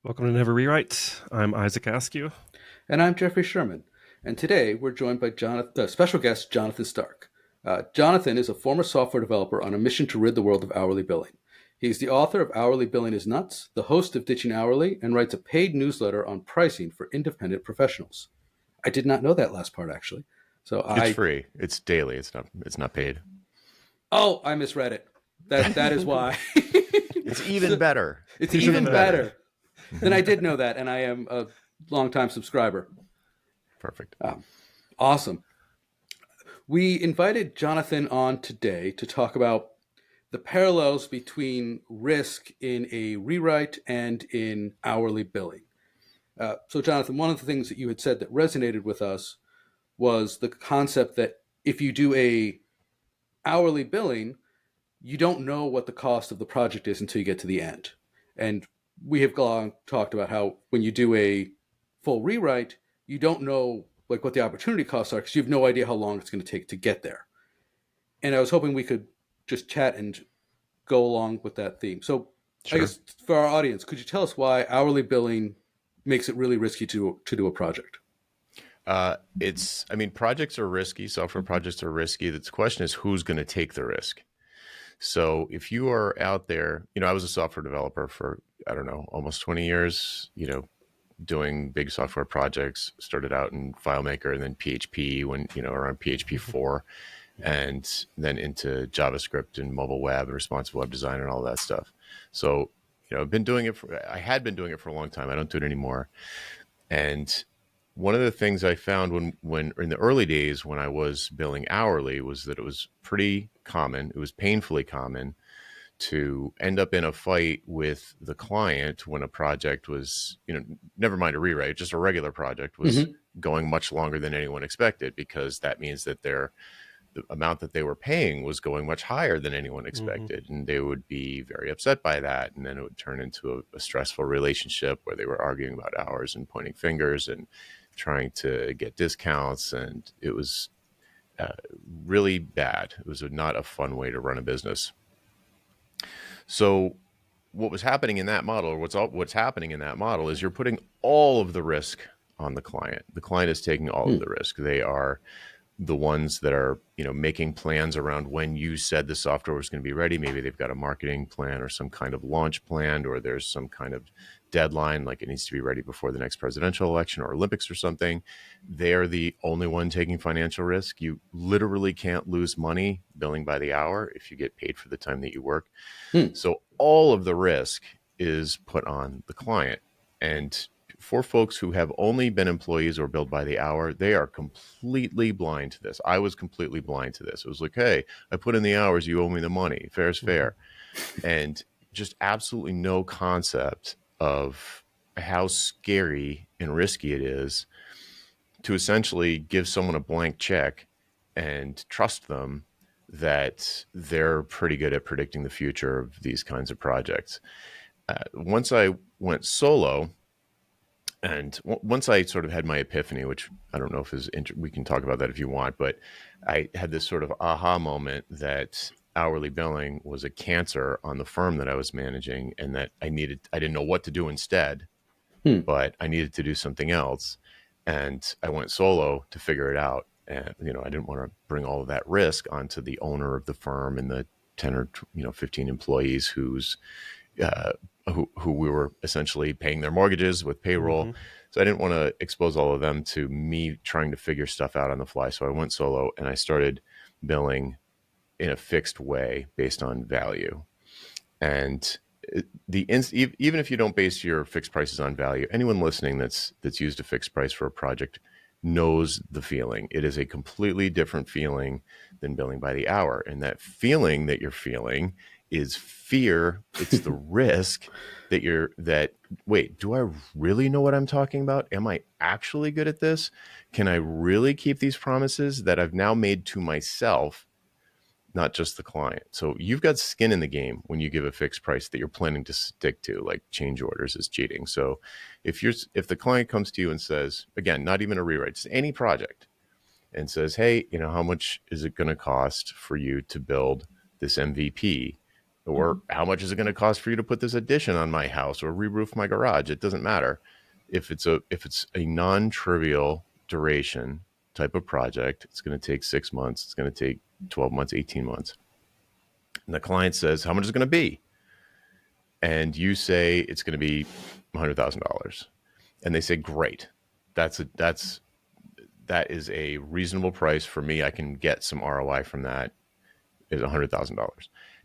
Welcome to Never Rewrite. I'm Isaac Askew. And I'm Jeffrey Sherman. And today we're joined by special guest Jonathan Stark. Jonathan is a former software developer on a mission to rid the world of hourly billing. He's the author of Hourly Billing is Nuts, the host of Ditching Hourly, and writes a paid newsletter on pricing for independent professionals. I did not know that last part, actually. So It's I free. It's daily. It's not paid. Oh, I misread it. That is why. It's even better. It's even better. Then I did know that, and I am a longtime subscriber. Perfect. Awesome. We invited Jonathan on today to talk about the parallels between risk in a rewrite and in hourly billing. So, Jonathan, one of the things that you had said that resonated with us was the concept that if you do a hourly billing, you don't know what the cost of the project is until you get to the end. And we have talked about how when you do a full rewrite, you don't know like what the opportunity costs are because you have no idea how long it's going to take to get there. And I was hoping we could just chat and go along with that theme. So I Sure. guess for our audience, could you tell us why hourly billing makes it really risky to do a project? Projects are risky. Software projects are risky. The question is who's going to take the risk. So if you are out there, I was a software developer for, I don't know, almost 20 years, doing big software projects. Started out in FileMaker and then PHP when, around PHP 4 and then into JavaScript and mobile web and responsive web design and all that stuff. So, I had been doing it for a long time. I don't do it anymore. And one of the things I found when in the early days when I was billing hourly was that it was pretty common. It was painfully common to end up in a fight with the client when a project was, never mind a rewrite, just a regular project was going much longer than anyone expected, because that means that the amount that they were paying was going much higher than anyone expected. And they would be very upset by that. And then it would turn into a stressful relationship where they were arguing about hours and pointing fingers and trying to get discounts. And it was really bad. It was not a fun way to run a business. So what was happening in that model, or what's happening in that model, is you're putting all of the risk on the client. The client is taking all of the risk. They are the ones that are, making plans around when you said the software was going to be ready. Maybe they've got a marketing plan or some kind of launch plan, or there's some kind of deadline, like it needs to be ready before the next presidential election or Olympics or something. They're the only one taking financial risk. You literally can't lose money billing by the hour if you get paid for the time that you work. So all of the risk is put on the client. And for folks who have only been employees or billed by the hour, they are completely blind to this. I was completely blind to this. It was like, hey, I put in the hours, you owe me the money. Fair is fair. And just absolutely no concept of how scary and risky it is to essentially give someone a blank check and trust them that they're pretty good at predicting the future of these kinds of projects. Once I went solo, and once I sort of had my epiphany, which I don't know if we can talk about that if you want, but I had this sort of aha moment that hourly billing was a cancer on the firm that I was managing, and that I didn't know what to do instead, but I needed to do something else. And I went solo to figure it out. And, I didn't want to bring all of that risk onto the owner of the firm and the 10 or 15 employees who we were essentially paying their mortgages with payroll. So I didn't want to expose all of them to me trying to figure stuff out on the fly. So I went solo and I started billing in a fixed way based on value. And even if you don't base your fixed prices on value, anyone listening that's used a fixed price for a project knows the feeling. It is a completely different feeling than billing by the hour. And that feeling that you're feeling is fear. It's the risk wait, do I really know what I'm talking about? Am I actually good at this? Can I really keep these promises that I've now made to myself, not just the client? So you've got skin in the game when you give a fixed price that you're planning to stick to. Like change orders is cheating. So if the client comes to you and says, again, not even a rewrite, just any project, and says, hey, how much is it going to cost for you to build this MVP? Or how much is it going to cost for you to put this addition on my house or re-roof my garage? It doesn't matter. If it's a non-trivial duration type of project, it's going to take 6 months. It's going to take 12 months, 18 months. And the client says, how much is it going to be? And you say it's going to be $100,000. And they say, great. That is a reasonable price for me. I can get some ROI from that is $100,000.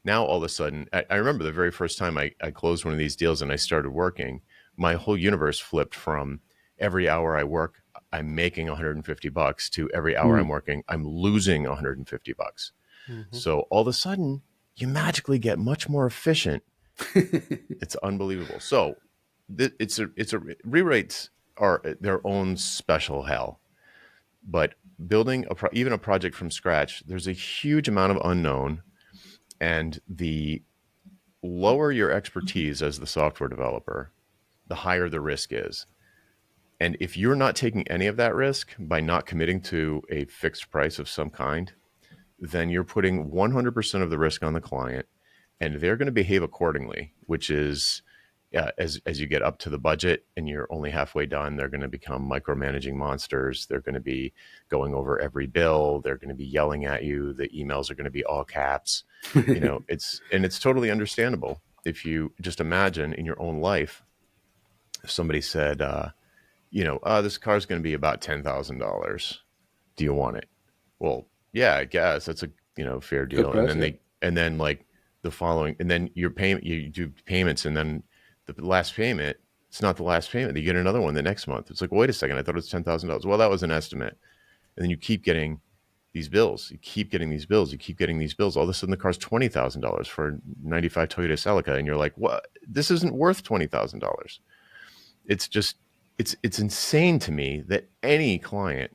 Now, all of a sudden, I remember the very first time I closed one of these deals and I started working, my whole universe flipped from every hour I work, I'm making $150 to every hour I'm working, I'm losing $150. So all of a sudden, you magically get much more efficient. It's unbelievable. So rewrites are their own special hell. But building even a project from scratch, there's a huge amount of unknown, and the lower your expertise as the software developer, the higher the risk is. And if you're not taking any of that risk by not committing to a fixed price of some kind, then you're putting 100% of the risk on the client, and they're going to behave accordingly, which is as you get up to the budget and you're only halfway done, they're going to become micromanaging monsters. They're going to be going over every bill. They're going to be yelling at you. The emails are going to be all caps. It's totally understandable. If you just imagine in your own life, if somebody said, this car is going to be about $10,000. Do you want it? Well, yeah, I guess that's a fair deal. Good price, and then like the following, and then your payment, you do payments, and then the last payment, it's not the last payment. You get another one the next month. It's like, well, wait a second, I thought it was $10,000. Well, that was an estimate. And then you keep getting these bills. You keep getting these bills. You keep getting these bills. All of a sudden, the car's $20,000 for a '95 Toyota Celica, and you're like, what? This isn't worth $20,000. It's just, it's insane to me that any client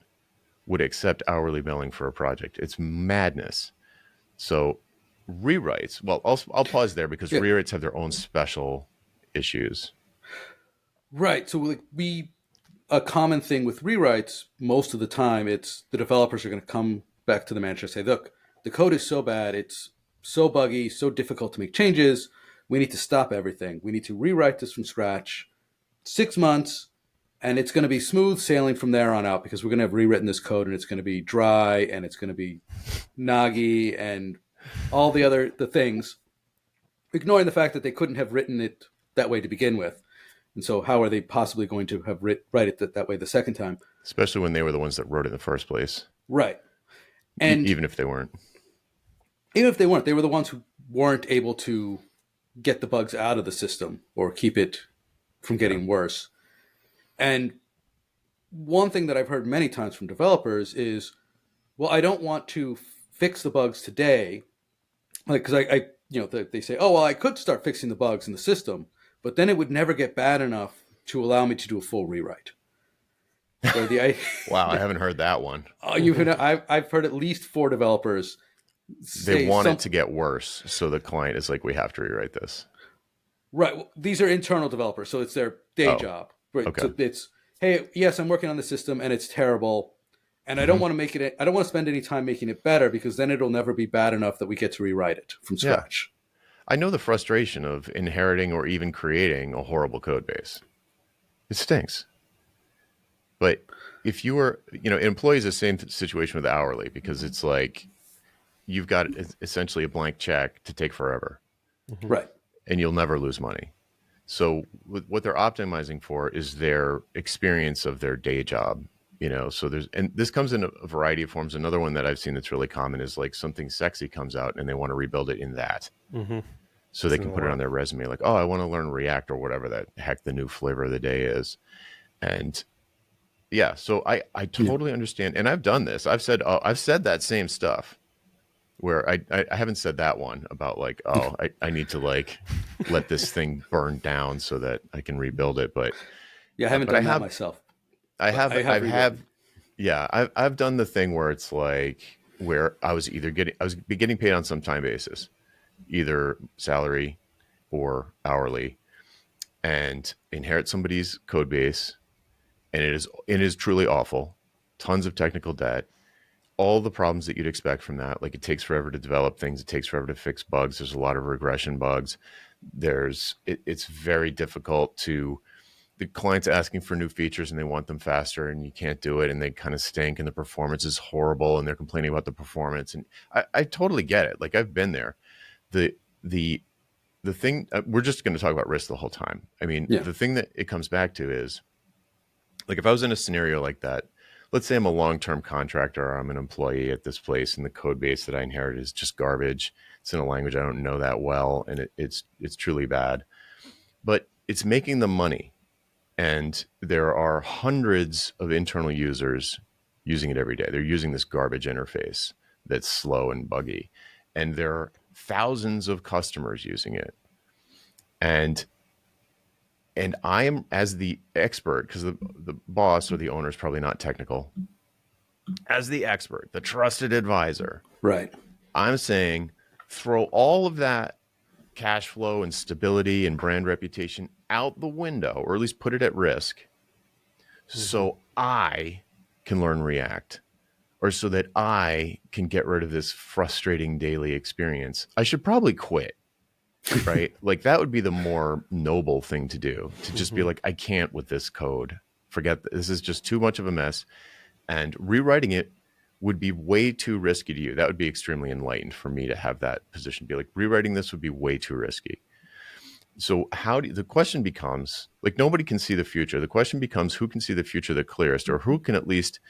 would accept hourly billing for a project. It's madness. So rewrites, well, I'll pause there because rewrites have their own special issues. Right. So a common thing with rewrites, most of the time, it's the developers are going to come back to the manager and say, look, the code is so bad, it's so buggy, so difficult to make changes. We need to stop everything. We need to rewrite this from scratch, 6 months, and it's going to be smooth sailing from there on out because we're going to have rewritten this code and it's going to be dry and it's going to be naggy and all the things, ignoring the fact that they couldn't have written it that way to begin with. And so how are they possibly going to have write it that way the second time? Especially when they were the ones that wrote it in the first place. Right. And even if they weren't. Even if they weren't, they were the ones who weren't able to get the bugs out of the system or keep it from getting worse. And one thing that I've heard many times from developers is, well, I don't want to fix the bugs today. Like, because they say, oh, well, I could start fixing the bugs in the system, but then it would never get bad enough to allow me to do a full rewrite. Wow, I haven't heard that one. I've heard at least 4 developers say they want it to get worse, so the client is like, we have to rewrite this. Right. Well, these are internal developers, so it's their day job. Right. Okay. So it's, hey, yes, I'm working on the system and it's terrible, and I don't want to make it. I don't want to spend any time making it better because then it'll never be bad enough that we get to rewrite it from scratch. I know the frustration of inheriting or even creating a horrible code base. It stinks. But if you were, employees, the same situation with hourly, because it's like you've got essentially a blank check to take forever. Right. And you'll never lose money. So what they're optimizing for is their experience of their day job, so and this comes in a variety of forms. Another one that I've seen that's really common is like something sexy comes out and they want to rebuild it in that. So they can put it on their resume. Like, oh, I want to learn React or whatever the heck the new flavor of the day is. And yeah, so I totally understand. And I've done this. I've said that same stuff. Where I haven't said that one about like, oh, I need to like let this thing burn down so that I can rebuild it. But yeah, I haven't done that myself. I've done the thing where it's like where I was getting paid on some time basis, either salary or hourly, and inherit somebody's code base, and it is truly awful, tons of technical debt. all the problems that you'd expect from that. Like, it takes forever to develop things. It takes forever to fix bugs. There's a lot of regression bugs. It's very difficult to, the client's asking for new features and they want them faster and you can't do it, and they kind of stink and the performance is horrible and they're complaining about the performance. And I totally get it. Like, I've been there. The the the thing, we're just going to talk about risk the whole time. I mean, Yeah. the thing that it comes back to is, like, if I was in a scenario like that, let's say I'm a long-term contractor or I'm an employee at this place and the code base that I inherited is just garbage. It's in a language I don't know that well, and it's truly bad, but it's making them money. And there are hundreds of internal users using it every day. They're using this garbage interface that's slow and buggy. And there are thousands of customers using it. And I am, as the expert, because the boss or the owner is probably not technical, as the expert, the trusted advisor, Right. I'm saying throw all of that cash flow and stability and brand reputation out the window, or at least put it at risk, so I can learn React, or so that I can get rid of this frustrating daily experience. I should probably quit, right? Like, that would be the more noble thing to do, to just be like, I can't with this code. Forget this is just too much of a mess. And rewriting it would be way too risky to you. That would be extremely enlightened for me to have that position. Be like, rewriting this would be way too risky. So the question becomes, like, nobody can see the future. The question becomes, who can see the future the clearest, or who can at least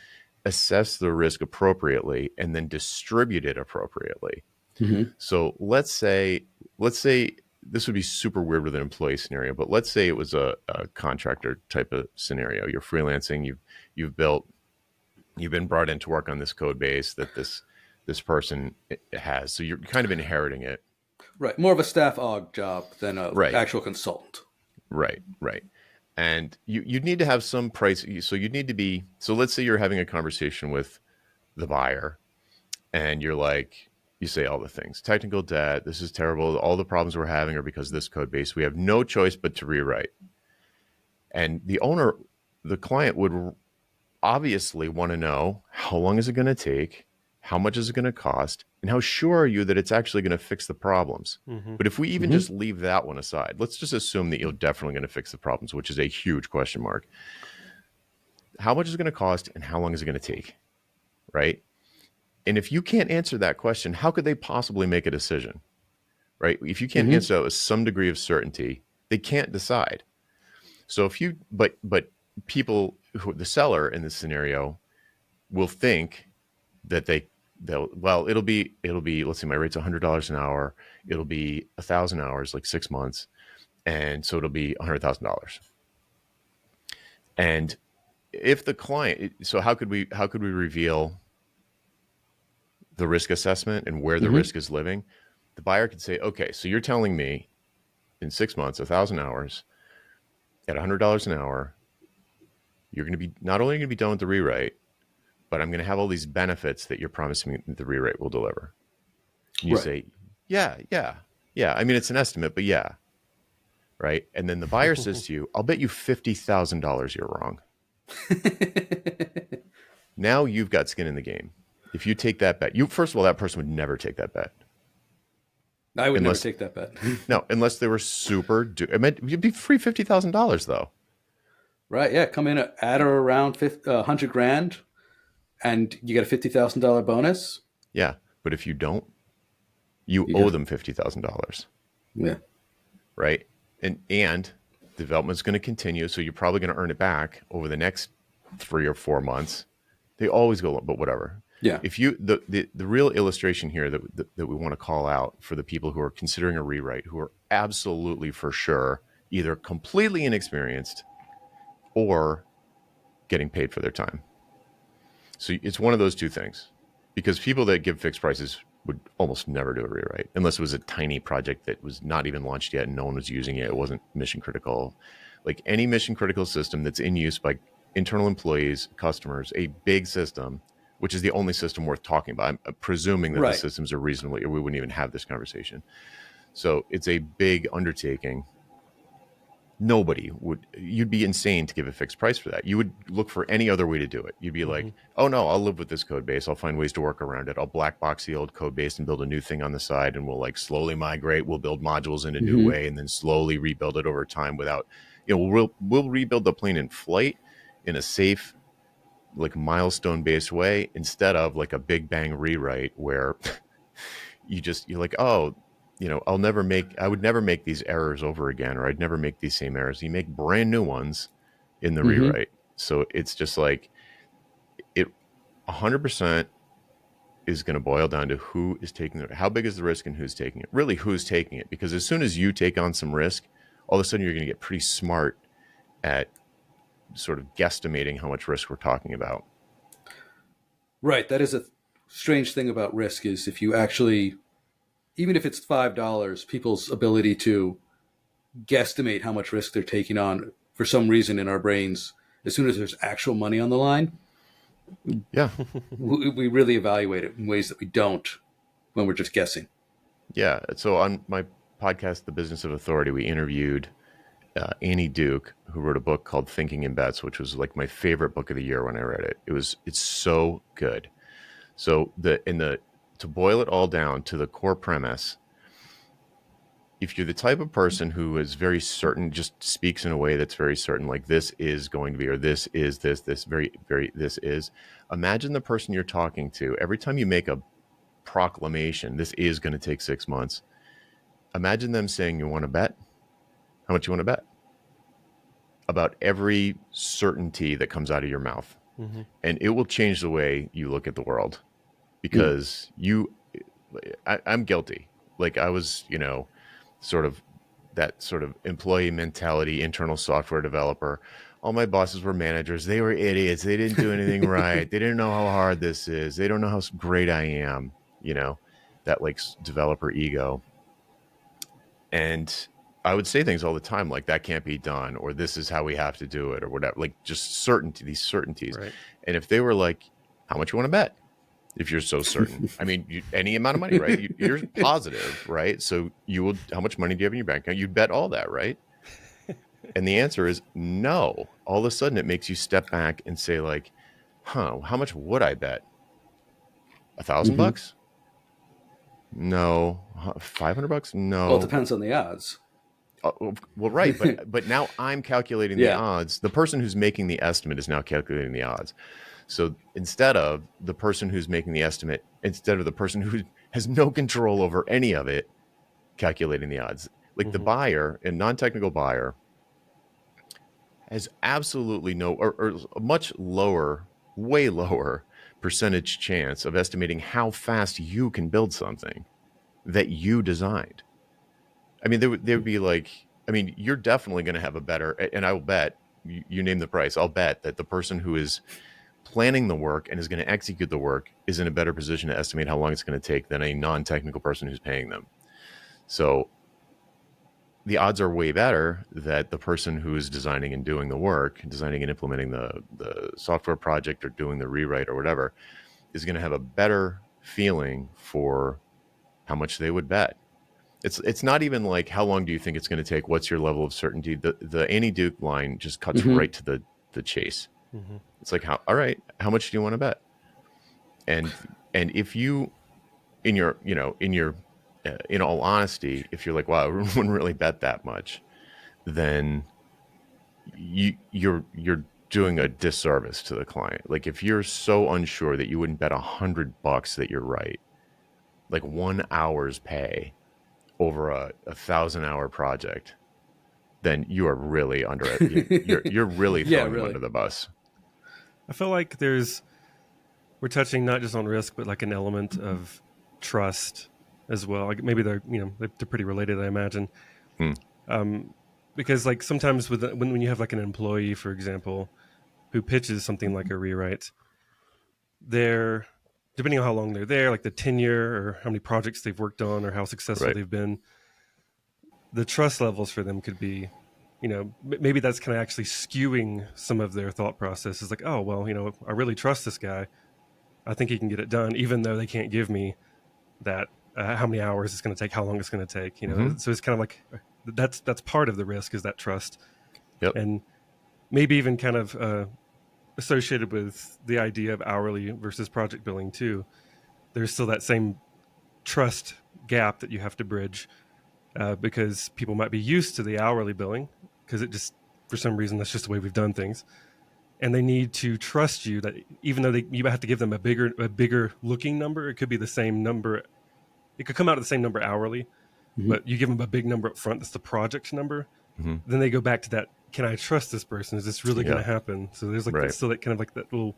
assess the risk appropriately and then distribute it appropriately. Mm-hmm. So let's say this would be super weird with an employee scenario, but let's say it was a contractor type of scenario. You're freelancing, you've been brought in to work on this code base that this person has. So you're kind of inheriting it. Right. More of a staff aug job than an actual consultant. Right. And you'd need to have some price. So you'd need to be, so let's say you're having a conversation with the buyer and you're like, you say all the things, technical debt, this is terrible. All the problems we're having are because of this code base. We have no choice but to rewrite. And the client would obviously want to know, how long is it going to take? How much is it going to cost? And how sure are you that it's actually going to fix the problems? But if we even just leave that one aside, let's just assume that you're definitely going to fix the problems, which is a huge question mark. How much is it going to cost and how long is it going to take? Right? And if you can't answer that question, how could they possibly make a decision? Right? If you can't answer that with some degree of certainty, they can't decide. So but people the seller in this scenario will think that it'll be, let's see, my rate's $100 an hour. It'll be 1,000 hours, like 6 months. And so it'll be $100,000. And if the client, so how could we reveal the risk assessment and where the risk is living? The buyer could say, okay, so you're telling me in 6 months, 1,000 hours at $100 an hour, you're going to be, not only going to be done with the rewrite, but I'm going to have all these benefits that you're promising me the rewrite will deliver. And you say, yeah. I mean, it's an estimate, but yeah. Right. And then the buyer says to you, I'll bet you $50,000 you're wrong. Now you've got skin in the game. If you take that bet, first of all, that person would never take that bet. I would never take that bet. No, unless they were you'd be free $50,000 though. Right. Yeah. Come in at or around $100,000 and you get a $50,000 bonus. Yeah. But if you don't, you owe them $50,000. Yeah. Right. And development's going to continue. So you're probably going to earn it back over the next 3 or 4 months. They always go, but whatever. Yeah. If the real illustration here that we want to call out for the people who are considering a rewrite, who are absolutely for sure either completely inexperienced or getting paid for their time. So it's one of those two things, because people that give fixed prices would almost never do a rewrite unless it was a tiny project that was not even launched yet and no one was using it. It wasn't mission critical. Like any mission critical system that's in use by internal employees, customers, a big system, which is the only system worth talking about. I'm presuming that the systems are reasonably, or we wouldn't even have this conversation. So it's a big undertaking. Nobody would, you'd be insane to give a fixed price for that. You would look for any other way to do it. You'd be like, oh no, I'll live with this code base. I'll find ways to work around it. I'll black box the old code base and build a new thing on the side. And we'll like slowly migrate. We'll build modules in a new way and then slowly rebuild it over time without, we'll rebuild the plane in flight in a safe, like milestone based way, instead of like a big bang rewrite where you're like, oh, I would never make these errors over again, or I'd never make these same errors. You make brand new ones in the rewrite. So it's just like it 100% is going to boil down to who is taking it, how big is the risk and who's taking it, really who's taking it. Because as soon as you take on some risk, all of a sudden you're going to get pretty smart at sort of guesstimating how much risk we're talking about. Right. That is a strange thing about risk, is if you actually, even if it's $5, people's ability to guesstimate how much risk they're taking on, for some reason in our brains, as soon as there's actual money on the line, yeah, we really evaluate it in ways that we don't when we're just guessing. Yeah. So on my podcast, The Business of Authority, we interviewed Annie Duke, who wrote a book called Thinking in Bets, which was like my favorite book of the year when I read it. It's so good. So to boil it all down to the core premise, if you're the type of person who is very certain, just speaks in a way that's very certain, like this is going to be, or this is this very, very, this is, imagine the person you're talking to. Every time you make a proclamation, this is going to take 6 months. Imagine them saying, you want to bet? How much you want to bet? About every certainty that comes out of your mouth. And it will change the way you look at the world. Because I'm guilty. Like I was, sort of that sort of employee mentality, internal software developer. All my bosses were managers. They were idiots. They didn't do anything right. They didn't know how hard this is. They don't know how great I am. That like developer ego. And I would say things all the time like that can't be done, or this is how we have to do it, or whatever. Like just certainty, these certainties. Right. And if they were like, how much you want to bet? If you're so certain, I mean, any amount of money, right? You're positive, right? So how much money do you have in your bank account? You'd bet all that, right? And the answer is no. All of a sudden it makes you step back and say like, how much would I bet? $1,000? No. $500? No. Well, it depends on the odds. Well, right. But now I'm calculating the odds. The person who's making the estimate is now calculating the odds. So instead of the person who's making the estimate, instead of the person who has no control over any of it, calculating the odds, like the buyer, a non-technical buyer, has absolutely no, or a much lower, way lower percentage chance of estimating how fast you can build something that you designed. I mean, there would be like, I mean, you're definitely going to have a better, and I will bet, you name the price, I'll bet that the person who is planning the work and is going to execute the work is in a better position to estimate how long it's going to take than a non-technical person who's paying them. So the odds are way better that the person who is designing and doing the work, designing and implementing the software project or doing the rewrite or whatever, is going to have a better feeling for how much they would bet. It's not even like, how long do you think it's going to take? What's your level of certainty? The Annie Duke line just cuts right to the chase. It's like, all right, how much do you want to bet? And if you, in all honesty, if you're like, wow, I wouldn't really bet that much, then you're doing a disservice to the client. Like if you're so unsure that you wouldn't bet $100 that you're right, like 1 hour's pay over a 1,000-hour project, then you are really under it. You're really throwing them under the bus. I feel like we're touching not just on risk, but like an element of trust as well. Like maybe they're pretty related, I imagine. Because like sometimes when you have like an employee, for example, who pitches something like a rewrite, they're, depending on how long they're there, like the tenure or how many projects they've worked on or how successful they've been, the trust levels for them could be, maybe that's kind of actually skewing some of their thought process. It's like, oh, well, I really trust this guy. I think he can get it done, even though they can't give me that, how many hours it's going to take, how long it's going to take, So it's kind of like, that's part of the risk, is that trust. Yep. And maybe even kind of associated with the idea of hourly versus project billing too. There's still that same trust gap that you have to bridge, because people might be used to the hourly billing because it just, for some reason, that's just the way we've done things, and they need to trust you that even though you have to give them a bigger looking number, it could be the same number. It could come out at the same number hourly, Mhm. but you give them a big number up front. That's the project number. Hmm. Then they go back to that. Can I trust this person? Is this really going Yeah. to happen? So there's like that, Right. still that kind of like that little.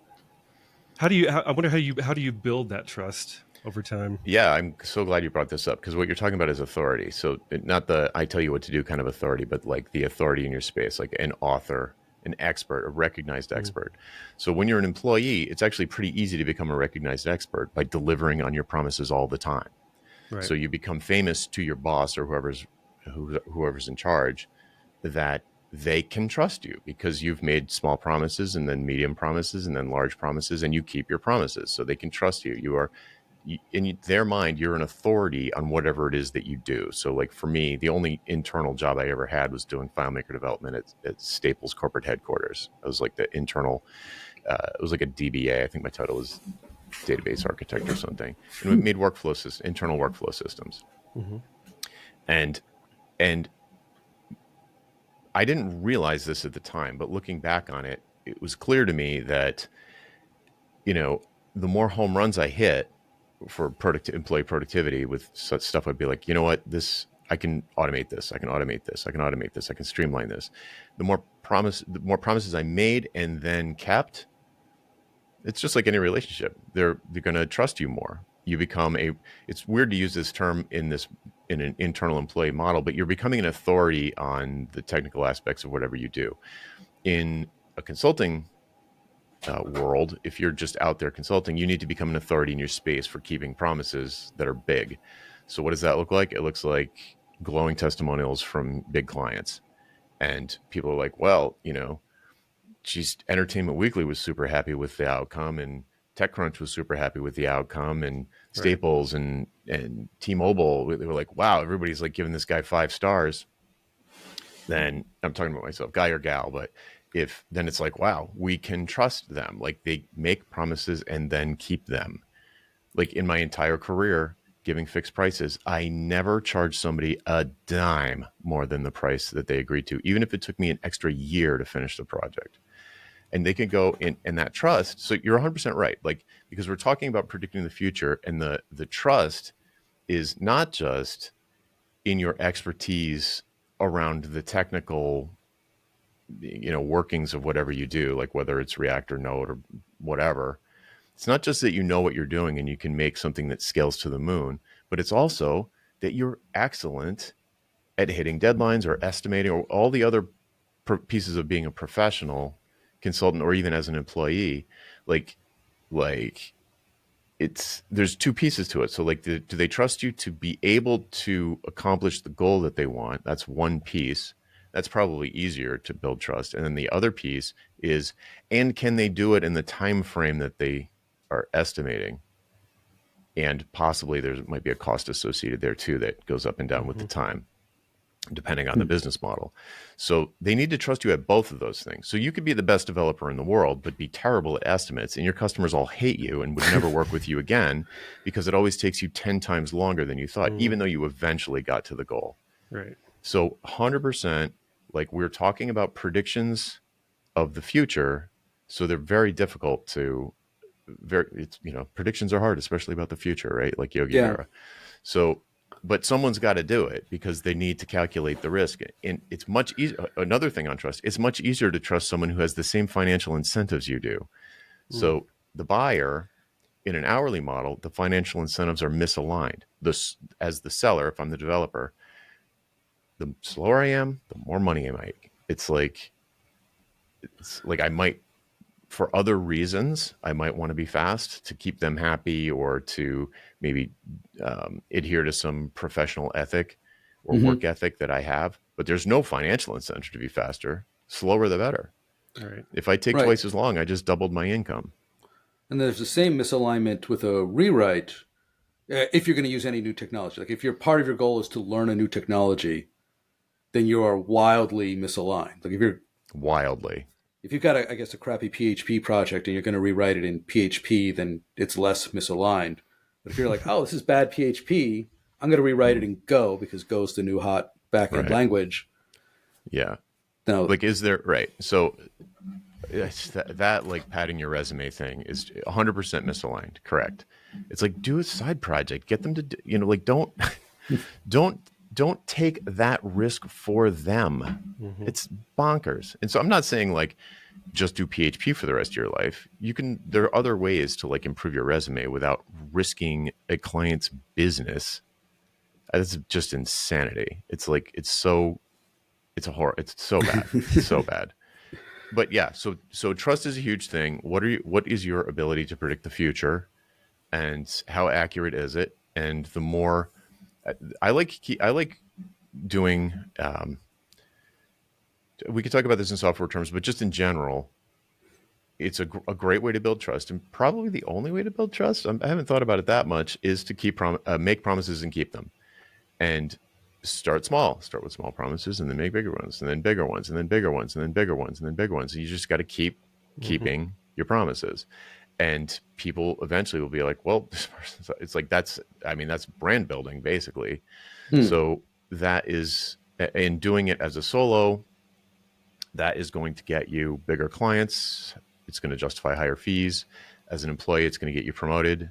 I wonder how do you build that trust over time? Yeah, I'm so glad you brought this up because what you're talking about is authority. So not the I tell you what to do kind of authority, but like the authority in your space, like an author, an expert, a recognized Mm, expert. So when you're an employee, it's actually pretty easy to become a recognized expert by delivering on your promises all the time. right. So you become famous to your boss or whoever's in charge, that they can trust you because you've made small promises and then medium promises and then large promises, and you keep your promises. So they can trust you. In their mind, you're an authority on whatever it is that you do. So like for me, the only internal job I ever had was doing FileMaker development at Staples corporate headquarters. I was like the internal, it was like a DBA. I think my title was database architect or something. And we made internal workflow systems. Hmm. And, and I didn't realize this at the time, but looking back on it, it was clear to me that, the more home runs I hit for employee productivity with such stuff, I'd be like, you know what, I can automate this. I can automate this. I can automate this. I can streamline this. The more promises I made and then kept, it's just like any relationship. They're going to trust you more. You become it's weird to use this term in an internal employee model, but you're becoming an authority on the technical aspects of whatever you do. In a consulting world, if you're just out there consulting, you need to become an authority in your space for keeping promises that are big. So what does that look like? It looks like glowing testimonials from big clients. And people are like, well, geez, Entertainment Weekly was super happy with the outcome, and TechCrunch was super happy with the outcome, and Right. Staples and T-Mobile, they were like, wow, everybody's like giving this guy 5 stars. Then I'm talking about myself, guy or gal, but if then it's like, wow, we can trust them. Like they make promises and then keep them. Like in my entire career, giving fixed prices, I never charged somebody a dime more than the price that they agreed to, even if it took me an extra year to finish the project. And they can go in that trust. So you're 100% right. Like, because we're talking about predicting the future, and the trust is not just in your expertise around the technical, workings of whatever you do, like whether it's React or Node or whatever. It's not just that you know what you're doing and you can make something that scales to the moon, but it's also that you're excellent at hitting deadlines or estimating or all the other pieces of being a professional consultant or even as an employee. Like like there's two pieces to it. So like, do they trust you to be able to accomplish the goal that they want? That's one piece. That's probably easier to build trust. And then the other piece is, and can they do it in the time frame that they are estimating? And possibly there might be a cost associated there too that goes up and down with the Hmm. time, depending on the business model. So they need to trust you at both of those things. So you could be the best developer in the world, but be terrible at estimates, and your customers all hate you and would never work with you again because it always takes you 10 times longer than you thought, even Hmm. though you eventually got to the goal. Right. So 100%, like we're talking about predictions of the future. So they're very difficult to predictions are hard, especially about the future, right? Like Yogi Yeah. Berra. So, but someone's got to do it because they need to calculate the risk. And it's much easier. Another thing on trust, it's much easier to trust someone who has the same financial incentives you do. Mm. So the buyer in an hourly model, the financial incentives are misaligned. As the seller, if I'm the developer, the slower I am, the more money I make. It's like I might, for other reasons, I might want to be fast to keep them happy or to maybe adhere to some professional ethic or Hmm. work ethic that I have. But there's no financial incentive to be faster. Slower, the better. All right. If I take Right. twice as long, I just doubled my income. And there's the same misalignment with a rewrite if you're going to use any new technology. Like if your part of your goal is to learn a new technology, then you are wildly misaligned. Like if you're wildly. If you've got, I guess, a crappy PHP project and you're going to rewrite it in PHP, then it's less misaligned. But if you're like, oh, this is bad PHP, I'm going to rewrite it in Go because Go is the new hot backend Right. language. Yeah. Now, Like, is there, right. So it's that like padding your resume thing is 100% misaligned. Correct. It's like, do a side project, get them to, like, don't, don't take that risk for them. Mm-hmm. It's bonkers. And so I'm not saying like, just do PHP for the rest of your life. There are other ways to like improve your resume without risking a client's business. That's just insanity. It's like, it's so bad. It's so bad. But yeah, so trust is a huge thing. What is your ability to predict the future, and how accurate is it? And the more I like doing, we could talk about this in software terms, but just in general, it's a great way to build trust, and probably the only way to build trust. I haven't thought about it that much. Is to make promises and keep them, and start small. Start with small promises, and then make bigger ones, and then bigger ones, and then bigger ones, and then bigger ones, and then bigger ones. And you just got to keep keeping your promises, and people eventually will be like, "Well, this person's," it's like that's brand building basically. So that is, in doing it as a solo, that is going to get you bigger clients. It's going to justify higher fees. As an employee, it's going to get you promoted,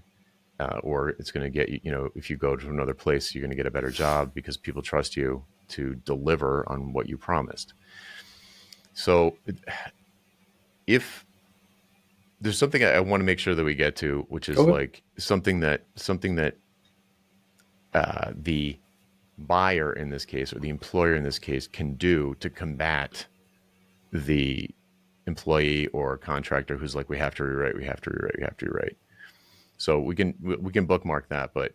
or it's going to get you, if you go to another place, you're going to get a better job because people trust you to deliver on what you promised. So if there's something I want to make sure that we get to, which is like something that the buyer in this case, or the employer in this case, can do to combat the employee or contractor who's like, we have to rewrite. So we can bookmark that. But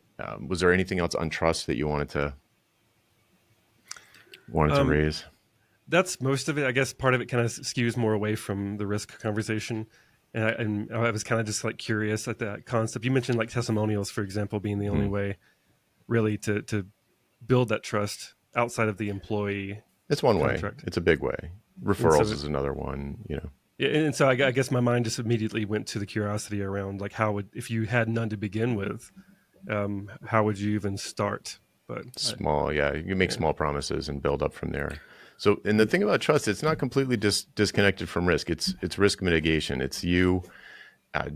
was there anything else on trust that you wanted to raise? That's most of it. I guess part of it kind of skews more away from the risk conversation. And I was kind of just like curious at that concept. You mentioned like testimonials, for example, being the only way really to build that trust outside of the employee. It's one contract. way. It's a big way. Referrals is another one, Yeah, and so I guess my mind just immediately went to the curiosity around like if you had none to begin with, how would you even start? But small, you make small promises and build up from there. So, and the thing about trust, it's not completely disconnected from risk. It's risk mitigation. It's you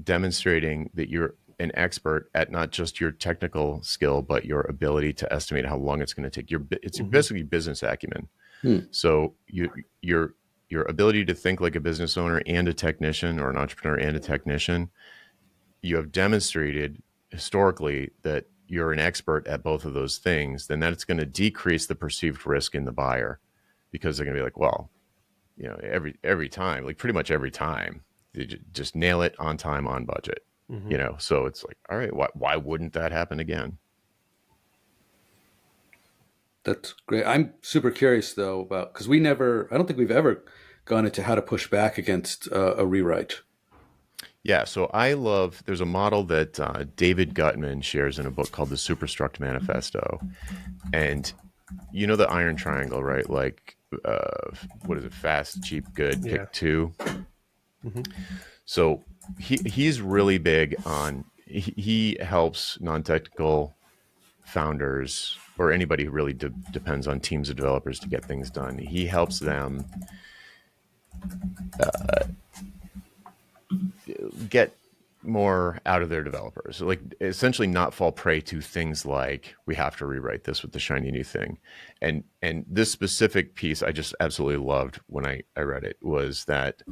demonstrating that you're an expert at not just your technical skill, but your ability to estimate how long it's going to take. It's basically business acumen. So your ability to think like a business owner and a technician, or an entrepreneur and a technician, you have demonstrated historically that you're an expert at both of those things. Then that's going to decrease the perceived risk in the buyer, because they're going to be like, well, every time, like pretty much every time, they just nail it on time, on budget. So it's like, all right, why wouldn't that happen again? that's great. I'm super curious though about, because I don't think we've ever gone into how to push back against a rewrite. Yeah, so there's a model that David Gutman shares in a book called the Superstruct Manifesto. And the iron triangle, right? Like, what is it? Fast, cheap, good, pick two. So he's really big on, he helps non-technical founders, or anybody who really depends on teams of developers to get things done. He helps them get more out of their developers, like essentially not fall prey to things like, we have to rewrite this with the shiny new thing. And this specific piece I just absolutely loved when I read it, was that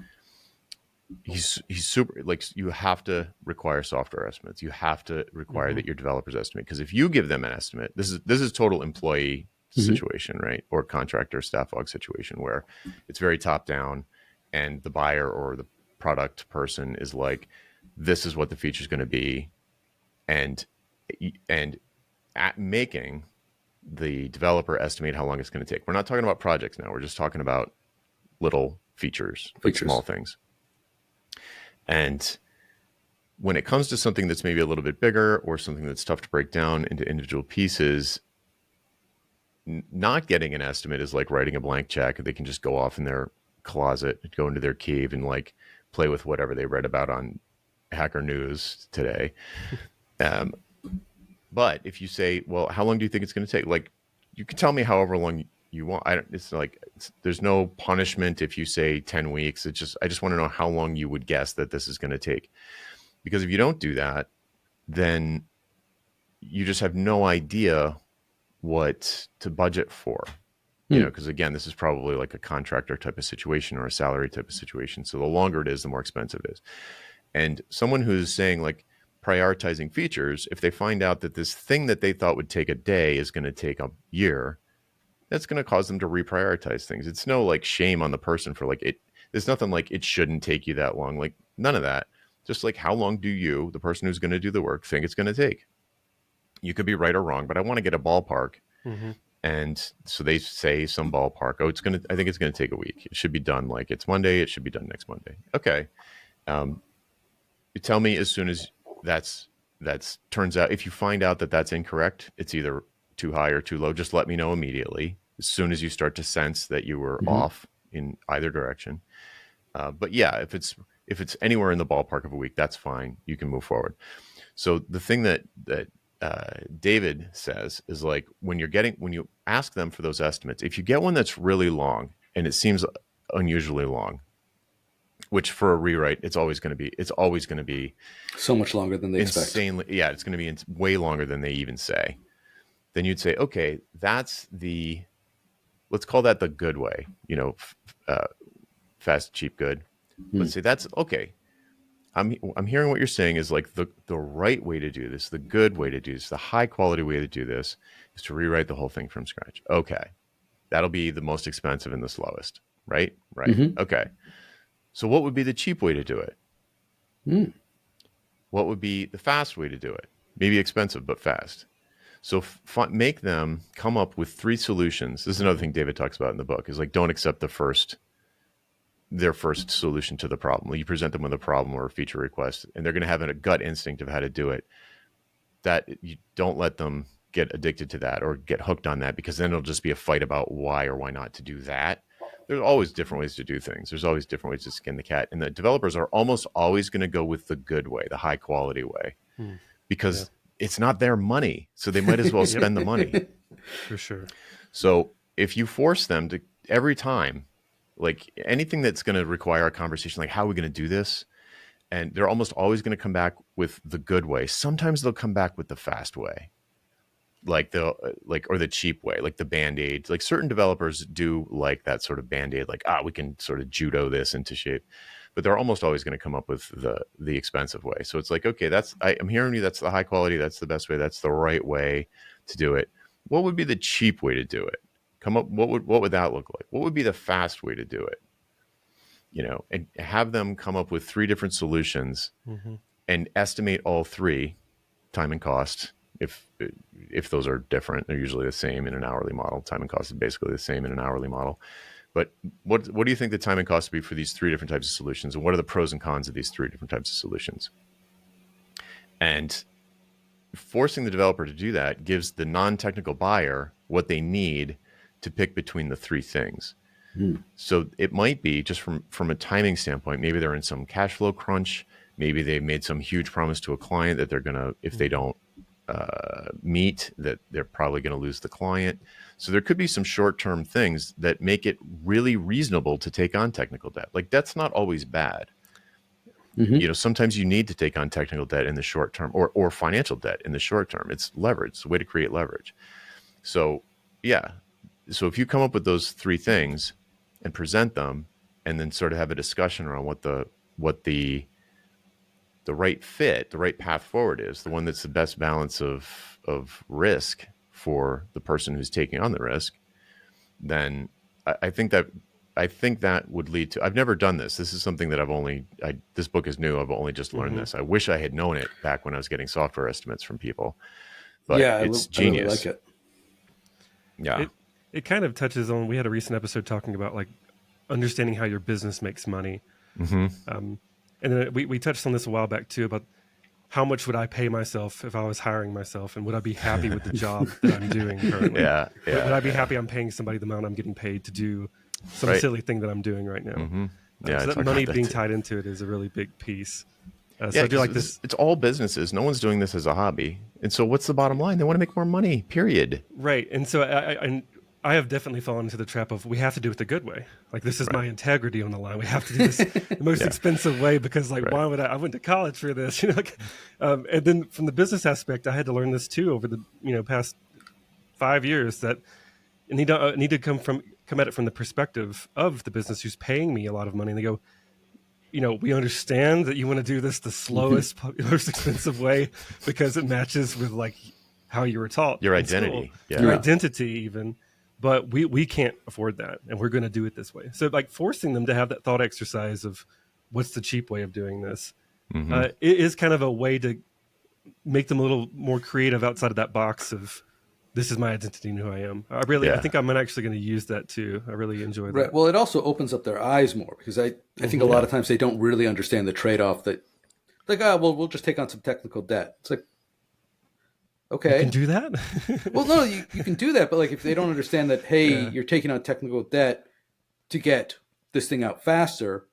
he's super, like, you have to require software estimates. You have to require that your developers estimate, because if you give them an estimate, this is total employee situation, right? Or contractor staff log situation, where it's very top down, and the buyer or the product person is like, this is what the feature is going to be, and at making the developer estimate how long it's going to take. We're not talking about projects now. We're just talking about little features. Like small things. And when it comes to something that's maybe a little bit bigger, or something that's tough to break down into individual pieces, not getting an estimate is like writing a blank check. They can just go off in their closet, go into their cave and like play with whatever they read about on Hacker News today. But if you say, well, how long do you think it's going to take? Like, you can tell me however long you want. There's no punishment if you say 10 weeks. I just want to know how long you would guess that this is going to take. Because if you don't do that, then you just have no idea what to budget for. You know, because again, this is probably like a contractor type of situation or a salary type of situation. So the longer it is, the more expensive it is. And someone who's saying like prioritizing features, if they find out that this thing that they thought would take a day is going to take a year, that's going to cause them to reprioritize things. It's no like shame on the person for like it. There's nothing like it shouldn't take you that long. Like none of that. Just like how long do you, the person who's going to do the work, think it's going to take? You could be right or wrong, but I want to get a ballpark. Mm-hmm. And so they say some ballpark. Oh, I think it's going to take a week. It should be done. Like it's Monday. It should be done next Monday. Okay. You tell me as soon as that's turns out, if you find out that that's incorrect, it's either too high or too low, just let me know immediately. As soon as you start to sense that you were off in either direction. But yeah, if it's anywhere in the ballpark of a week, that's fine. You can move forward. So the thing that David says is like when you ask them for those estimates, if you get one that's really long and it seems unusually long, which for a rewrite, it's always going to be so much longer than they expect. Yeah, it's going to be way longer than they even say. Then you'd say, okay, let's call that the good way, fast, cheap, good. Let's say that's okay. I'm hearing what you're saying is like the right way to do this, the good way to do this, the high quality way to do this is to rewrite the whole thing from scratch. Okay. That'll be the most expensive and the slowest, right? Right. Mm-hmm. Okay. So what would be the cheap way to do it? What would be the fast way to do it? Maybe expensive, but fast. So make them come up with 3 solutions. This is another thing David talks about in the book is like, don't accept their first solution to the problem. You present them with a problem or a feature request, and they're going to have a gut instinct of how to do it. That you don't let them get addicted to that or get hooked on that, because then it'll just be a fight about why or why not to do that. There's always different ways to do things. There's always different ways to skin the cat. And the developers are almost always going to go with the good way, the high quality way, because it's not their money. So they might as well spend the money. For sure. So if you force them to every time, like anything that's going to require a conversation, like how are we going to do this? And they're almost always going to come back with the good way. Sometimes they'll come back with the fast way, or the cheap way, like the Band-Aid. Like certain developers do like that sort of Band-Aid, like, we can sort of judo this into shape, but they're almost always going to come up with the expensive way. So it's like, okay, I'm hearing you. That's the high quality. That's the best way. That's the right way to do it. What would be the cheap way to do it? Come up. What would that look like? What would be the fast way to do it? And have them come up with 3 different solutions and estimate all 3, time and cost. If those are different, they're usually the same in an hourly model. Time and cost is basically the same in an hourly model. But what do you think the time and cost would be for these 3 different types of solutions? And what are the pros and cons of these 3 different types of solutions? And forcing the developer to do that gives the non-technical buyer what they need to pick between the 3 things. So it might be just from a timing standpoint, maybe they're in some cash flow crunch. Maybe they've made some huge promise to a client that they're going to, if they don't meet, that they're probably going to lose the client. So there could be some short-term things that make it really reasonable to take on technical debt. Like debt's not always bad. Sometimes you need to take on technical debt in the short term or financial debt in the short term. It's leverage. It's a way to create leverage. So yeah. So if you come up with those 3 things and present them and then sort of have a discussion around what the right fit, the right path forward is, the one that's the best balance of risk for the person who's taking on the risk, then I think that would lead to, I've never done this. This is something that this book is new. I've only just learned this. I wish I had known it back when I was getting software estimates from people, but it's genius. I really like it. Yeah. It kind of touches on, we had a recent episode talking about like understanding how your business makes money. And then we touched on this a while back too, about how much would I pay myself if I was hiring myself, and would I be happy with the job that I'm doing currently? Yeah. Would I be happy I'm paying somebody the amount I'm getting paid to do some Right. silly thing that I'm doing right now. Mm-hmm. Yeah, So I that talk money about that being too. tied into it is a really big piece. So Yeah, I do 'cause like this. it's all businesses. No one's doing this as a hobby. And so what's the bottom line? They want to make more money, period. Right. And so I have definitely fallen into the trap of we have to do it the good way. Like this is Right. my integrity on the line. We have to do this the most Yeah. expensive way because like Right. why would I went to college for this? Like, and then from the business aspect, I had to learn this too over the past 5 years that I need to come at it from the perspective of the business who's paying me a lot of money. And they go, we understand that you want to do this the slowest, most expensive way because it matches with like how you were taught Your in school, identity. Yeah. your Yeah. identity even. But we can't afford that, and we're going to do it this way. So like forcing them to have that thought exercise of what's the cheap way of doing this, Mm-hmm. it is kind of a way to make them a little more creative outside of that box of this is my identity and who I am. I Yeah. think I'm actually going to use that too. I really enjoy that. Right. Well, it also opens up their eyes more because I think a lot of times they don't really understand the trade-off that, like, well, we'll just take on some technical debt. It's like, You okay. can do that. Well, no, you can do that, but like if they don't understand that, hey, Yeah. you're taking on technical debt to get this thing out faster,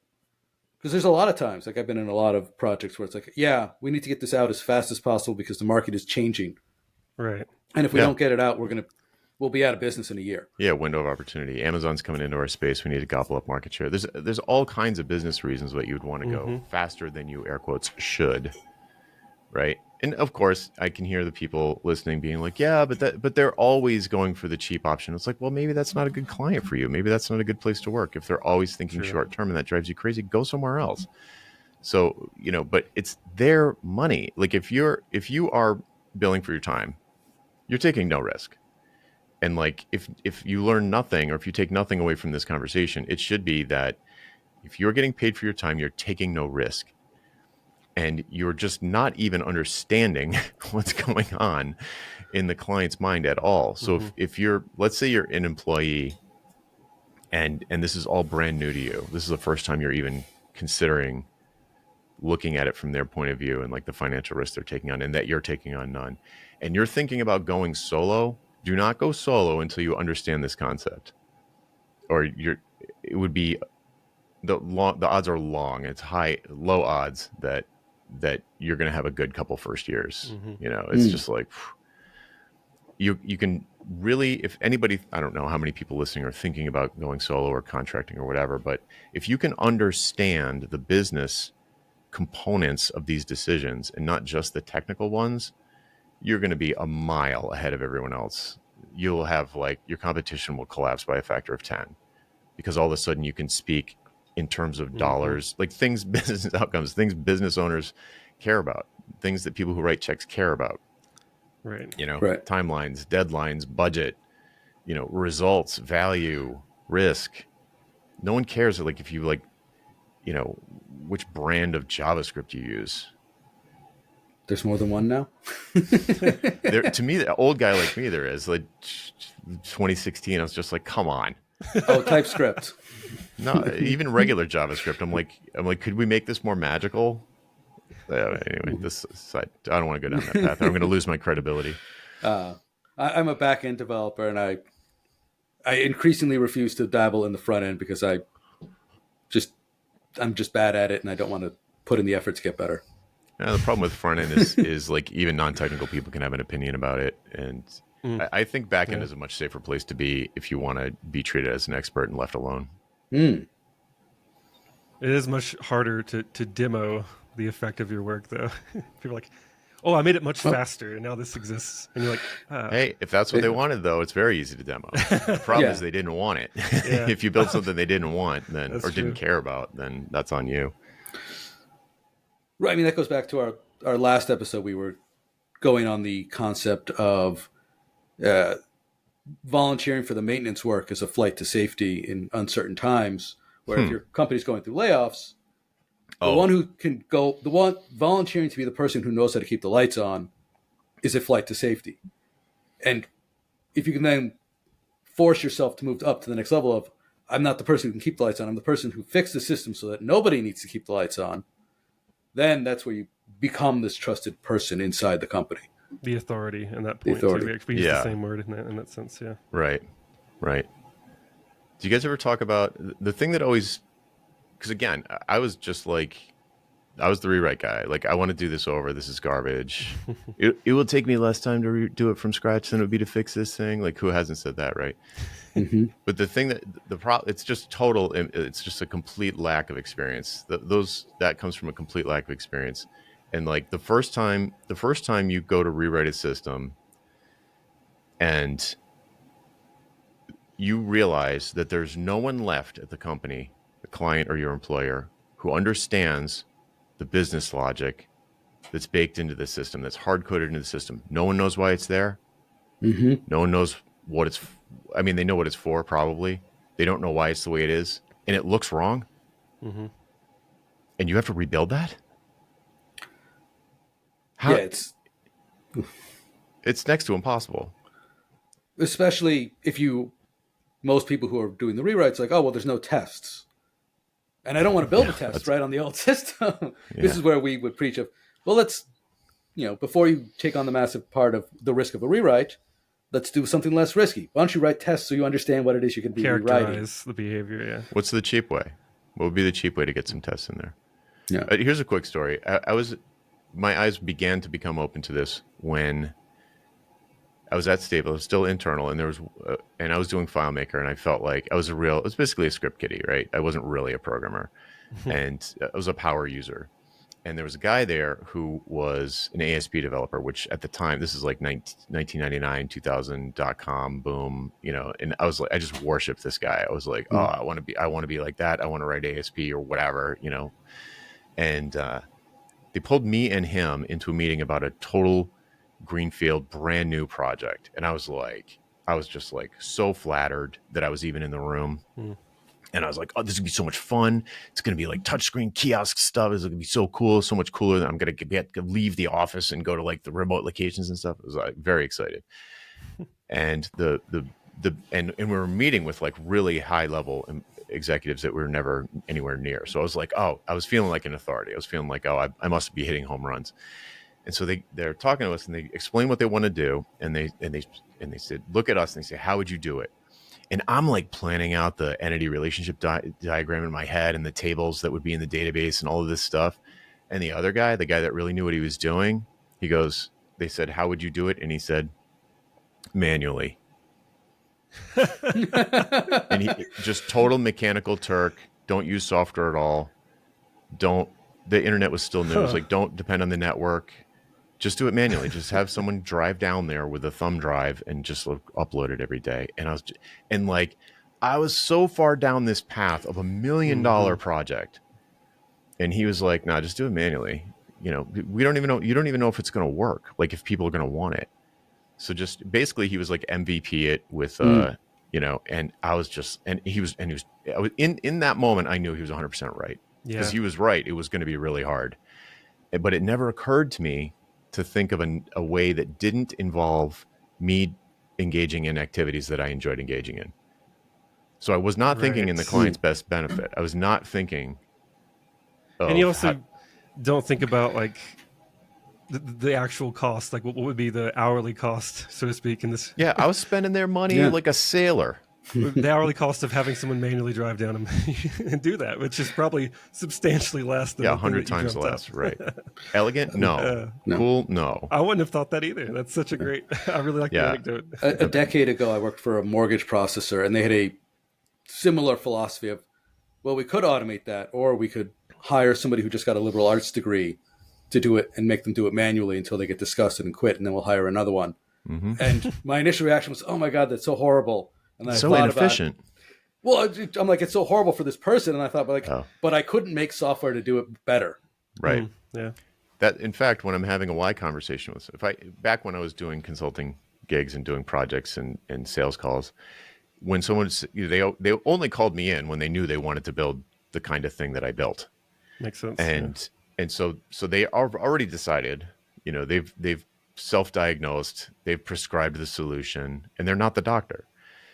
because there's a lot of times, like I've been in a lot of projects where it's like, yeah, we need to get this out as fast as possible because the market is changing, Right. and if we Yeah. don't get it out, we'll be out of business in a year. Yeah, window of opportunity. Amazon's coming into our space. We need to gobble up market share. There's all kinds of business reasons why you would want to go faster than you air quotes should, right? And of course, I can hear the people listening being like, "Yeah, but they're always going for the cheap option." It's like, well, maybe that's not a good client for you. Maybe that's not a good place to work. If they're always thinking True. short term and that drives you crazy, go somewhere else. So, but it's their money. Like if you are billing for your time, you're taking no risk. And like if you learn nothing or if you take nothing away from this conversation, it should be that if you're getting paid for your time, you're taking no risk. And you're just not even understanding what's going on in the client's mind at all. So if you're, let's say you're an employee and this is all brand new to you, this is the first time you're even considering looking at it from their point of view and like the financial risk they're taking on and that you're taking on none. And you're thinking about going solo, do not go solo until you understand this concept. Or it would be the odds are long. It's low odds that you're going to have a good couple first years. It's just like you can really, if anybody, I don't know how many people listening are thinking about going solo or contracting or whatever, but if you can understand the business components of these decisions and not just the technical ones, you're going to be a mile ahead of everyone else. You'll have like your competition will collapse by a factor of 10 because all of a sudden you can speak in terms of dollars, like things, business outcomes, things business owners care about, things that people who write checks care about, Right. Right. timelines, deadlines, budget, results, value, risk. No one cares like if you like, which brand of JavaScript you use. There's more than one now. To me, the old guy like me, there is like 2016. I was just like, come on. Oh, TypeScript. No, even regular JavaScript. I'm like, could we make this more magical? Anyway, this side, I don't want to go down that path. I'm going to lose my credibility. I'm a back-end developer, and I increasingly refuse to dabble in the front end because I'm just bad at it, and I don't want to put in the effort to get better. The problem with front end is like even non-technical people can have an opinion about it, and I think backend is a much safer place to be if you want to be treated as an expert and left alone. It is much harder to demo the effect of your work, though. People are like, oh, I made it much faster, and now this exists. And you're like, hey, if that's what they wanted, though, it's very easy to demo. The problem is they didn't want it. Yeah. If you build something they didn't want, then That's or didn't true. care about, then that's on you. Right. I mean, that goes back to our last episode. We were going on the concept of volunteering for the maintenance work as a flight to safety in uncertain times, where if your company's going through layoffs, the one volunteering to be the person who knows how to keep the lights on is a flight to safety. And if you can then force yourself to move up to the next level of, I'm not the person who can keep the lights on, I'm the person who fixed the system so that nobody needs to keep the lights on, then that's where you become this trusted person inside the company. the authority in that point. authority. Too. We use Yeah. the same word in that sense, yeah. Right. Do you guys ever talk about the thing that always, because again, I was just like, I was the rewrite guy. Like, I want to do this over. This is garbage. It will take me less time to do it from scratch than it would be to fix this thing. Like, who hasn't said that, right? Mm-hmm. But the thing that it's just total. It's just a complete lack of experience. That comes from a complete lack of experience. And like the first time you go to rewrite a system, and you realize that there's no one left at the company, the client or your employer, who understands the business logic that's baked into the system, that's hard coded into the system. No one knows why it's there. Mm-hmm. No one knows what it's. I mean, they know what it's for, probably. They don't know why it's the way it is, and it looks wrong. Mm-hmm. And you have to rebuild that. How? Yeah, It's next to impossible. especially if most people who are doing the rewrites like, oh well, there's no tests, and I don't want to build a test right on the old system. This is where we would preach of, well, let's, before you take on the massive part of the risk of a rewrite, let's do something less risky. Why don't you write tests so you understand what it is you can be rewriting? Characterize the behavior, yeah. What's the cheap way? What would be the cheap way to get some tests in there? Yeah. Here's a quick story. My eyes began to become open to this when I was at Stable. I was still internal, and and I was doing FileMaker, and I felt like it was basically a script kiddie, right? I wasn't really a programmer, and I was a power user. And there was a guy there who was an ASP developer, which at the time, this is like 1999, 2000, .com, boom, and I was like, I just worshiped this guy. I was like, oh, I want to be like that. I want to write ASP or whatever, and they pulled me and him into a meeting about a total greenfield, brand new project. And I was just like so flattered that I was even in the room. And I was like, oh, this is going to be so much fun. It's going to be like touchscreen kiosk stuff. It's going to be so cool, so much cooler. I'm going to leave the office and go to like the remote locations and stuff. I was like very excited. And and we were meeting with like really high level executives that we were never anywhere near. So I was like, oh, I was feeling like an authority. I was feeling like, oh, I must be hitting home runs. And so they're talking to us, and they explain what they want to do. And they said, look at us, and they say, how would you do it? And I'm like planning out the entity relationship diagram in my head and the tables that would be in the database and all of this stuff. And the other guy, the guy that really knew what he was doing, they said, how would you do it? And he said, manually. And he just total mechanical Turk. Don't use software at all. The internet was still new. It was like, don't depend on the network. Just do it manually. Just have someone drive down there with a thumb drive and just upload it every day. And I was so far down this path of $1 million project. And he was like, nah, just do it manually. We don't even know. You don't even know if it's going to work. Like if people are going to want it. So just basically he was like MVP it with, and I was just, in that moment, I knew he was 100% right. Because he was right. It was going to be really hard. But it never occurred to me to think of a way that didn't involve me engaging in activities that I enjoyed engaging in. So I was not thinking in the client's best benefit. I was not thinking. And you also don't think about like the actual cost, like what would be the hourly cost, so to speak, in this. Yeah, I was spending their money like a sailor. The hourly cost of having someone manually drive down and do that, which is probably substantially less than 100 times less, right? Elegant, no. Cool, no. I wouldn't have thought that either. That's such a great. I really like the anecdote. A decade ago, I worked for a mortgage processor, and they had a similar philosophy of, well, we could automate that, or we could hire somebody who just got a liberal arts degree to do it and make them do it manually until they get disgusted and quit, and then we'll hire another one. And my initial reaction was, oh my God, that's so horrible. And I so inefficient. I'm like, it's so horrible for this person. And I thought, but I couldn't make software to do it better. Right. Yeah. That, in fact, when I'm having a why conversation with, back when I was doing consulting gigs and doing projects and sales calls, when someone, they only called me in when they knew they wanted to build the kind of thing that I built. Makes sense. And so they are already decided, they've self-diagnosed, they've prescribed the solution, and they're not the doctor.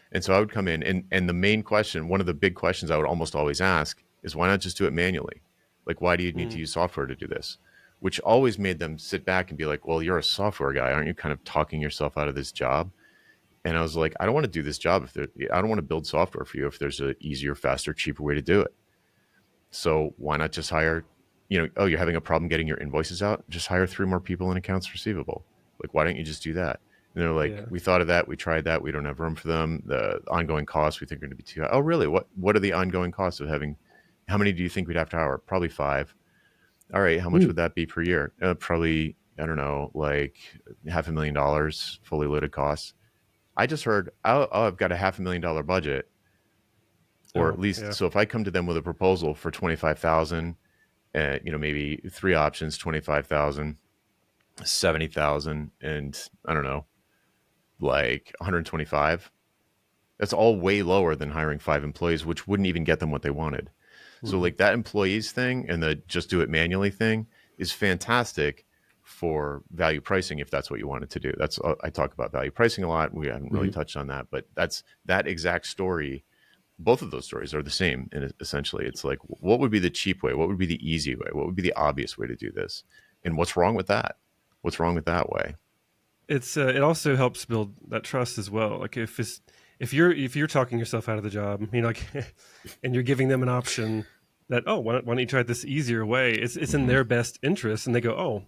And so I would come in, and the main question, one of the big questions I would almost always ask is, why not just do it manually? Like, why do you need to use software to do this? Which always made them sit back and be like, well, you're a software guy. Aren't you kind of talking yourself out of this job? And I was like, I don't want to do this job I don't want to build software for you if there's an easier, faster, cheaper way to do it. So why not just hire, oh, you're having a problem getting your invoices out? Just hire 3 more people in accounts receivable. Like, why don't you just do that? And they're like, Yeah. we thought of that. We tried that. We don't have room for them. The ongoing costs we think are going to be too high. Oh, really? What are the ongoing costs of how many do you think we'd have to hire? Probably 5. All right. How much would that be per year? Probably, I don't know, like $500,000 fully loaded costs. I just heard, oh, I've got a $500,000 budget, or at least, so if I come to them with a proposal for 25,000, maybe 3 options, 25,000, 70,000, and I don't know, like 125. That's all way lower than hiring 5 employees, which wouldn't even get them what they wanted. So like that employees thing and the just do it manually thing is fantastic for value pricing if that's what you wanted to do. That's I talk about value pricing a lot. We haven't really touched on that, but that's that exact story. Both of those stories are the same. And essentially it's like, what would be the cheap way? What would be the easy way? What would be the obvious way to do this? And what's wrong with that? What's wrong with that way? It also helps build that trust as well. Like if you're talking yourself out of the job, like, and you're giving them an option that, oh, why don't you try this easier way? It's in their best interest, and they go, oh,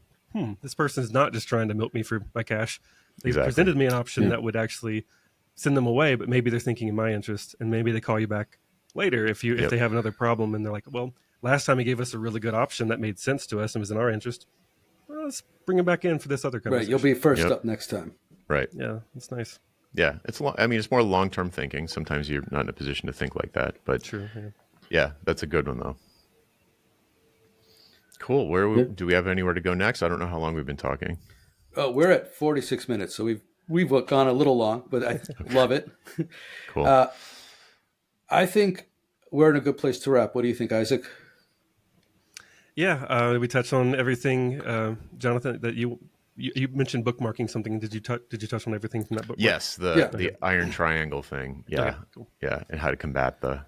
this person's not just trying to milk me for my cash. They presented me an option that would actually send them away, but maybe they're thinking in my interest, and maybe they call you back later if they have another problem, and they're like, well, last time he gave us a really good option that made sense to us and was in our interest. Well, let's bring him back in for this other conversation. Right, you'll be first up next time. Right. Yeah, that's nice. Yeah, it's more long-term thinking. Sometimes you're not in a position to think like that, but true. Yeah, that's a good one though. Cool. Do we have anywhere to go next? I don't know how long we've been talking. Oh, we're at 46 minutes, so we've gone a little long, but I love it. Cool. I think we're in a good place to wrap. What do you think, Isaac? Yeah, we touched on everything, Jonathan. That you mentioned bookmarking something. Did you touch on everything from that bookmark? Yes, the iron triangle thing. Yeah, okay, cool. Yeah, and how to combat the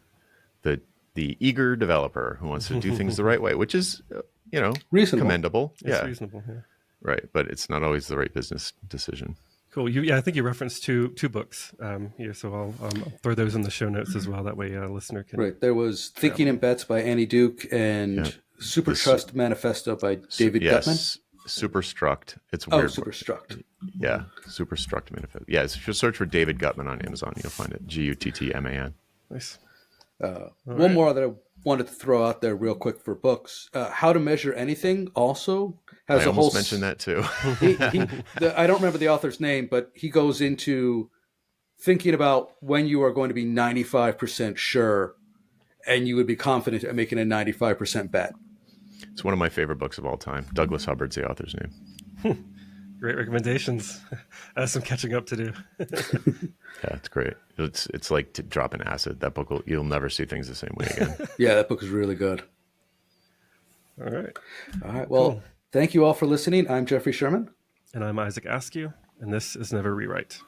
eager developer who wants to do things the right way, which is reasonable. Commendable. It's reasonable. Yeah. Right, but it's not always the right business decision. Cool. I think you referenced two books here, so I'll throw those in the show notes as well. That way, a listener can. Right. There was Thinking in Bets by Annie Duke and Super Trust Manifesto by David Gutman. Superstruct. It's weird. Superstruct. Yeah, Superstruct Manifesto. Yeah, if you search for David Gutman on Amazon, you'll find it. Guttman. Nice. One more that I wanted to throw out there real quick for books. How to Measure Anything also has I almost mentioned that too. I don't remember the author's name, but he goes into thinking about when you are going to be 95% sure and you would be confident at making a 95% bet. It's one of my favorite books of all time. Douglas Hubbard's the author's name. Great recommendations. I have some catching up to do. Yeah, it's great. It's like to drop an acid. That book you'll never see things the same way again. Yeah, that book is really good. All right. Well, Thank you all for listening. I'm Jeffrey Sherman. And I'm Isaac Askew, and this is Never Rewrite.